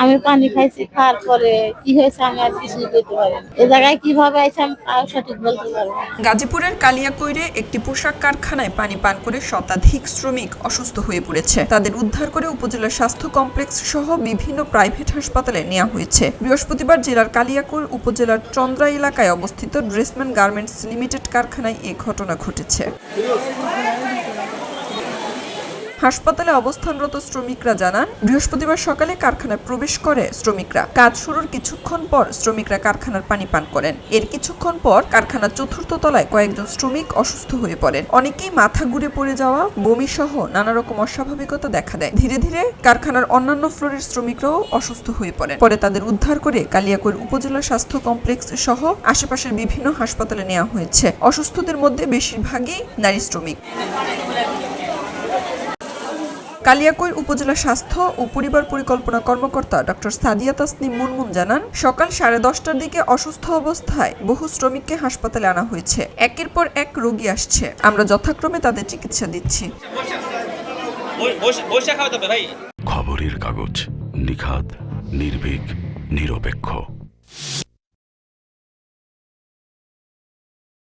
আমি পানি খাইছি, খাওয়ার পরে কি হয়েছে আমি আর কিছুই বলতে পারি না। এ জায়গায় কিভাবে আইছে আমি তাও সঠিক বলতে পারবো না। গাজীপুরের কালিয়াকৈরে একটি পোশাক কারখানায় পানি পান করে শতাধিক শ্রমিক অসুস্থ হয়ে পড়েছে। তাদের উদ্ধার করে উপজেলা স্বাস্থ্য কমপ্লেক্স সহ বিভিন্ন প্রাইভেট হাসপাতালে নেওয়া হয়েছে। বৃহস্পতিবার জেলার কালিয়াকৈর উপজেলার চন্দ্রা এলাকায় অবস্থিত ড্রেসম্যান গার্মেন্টস লিমিটেড কারখানায় এ ঘটনা ঘটেছে। হাসপাতালে অবস্থানরত শ্রমিকরা জানান, বৃহস্পতিবার সকালে কারখানায় প্রবেশ করে শ্রমিকরা। কাজ শুরুর কিছুক্ষণ পর শ্রমিকরা কারখানার পানি পান করেন। এর কিছুক্ষণ পর কারখানার চতুর্থ তলায় কয়েকজন শ্রমিক অসুস্থ হয়ে পড়েন। অনেকেই মাথা ঘুরে পড়ে যাওয়া, বমি সহ নানা রকম অস্বাভাবিকতা দেখা দেয়। ধীরে ধীরে কারখানার অন্যান্য ফ্লোরের শ্রমিকরাও অসুস্থ হয়ে পড়েন। পরে তাদের উদ্ধার করে কালিয়াকৈর উপজেলা স্বাস্থ্য কমপ্লেক্স সহ আশেপাশের বিভিন্ন হাসপাতালে নেওয়া হয়েছে। অসুস্থদের মধ্যে বেশিরভাগই নারী শ্রমিক। কালিয়াকৈর উপজেলা স্বাস্থ্য ও পরিবার পরিকল্পনা কর্মকর্তা ডক্টর সাদিয়া তাসনিম মুনমুন জানান, সকাল 10:30টার দিকে অসুস্থ অবস্থায় বহু শ্রমিককে হাসপাতালে আনা হয়েছে। একের পর এক রোগী আসছে, আমরা যথাক্রমে তাদের চিকিৎসা দিচ্ছি। খবরের কাগজ, নিখাত, নির্ভীক, নিরপেক্ষ।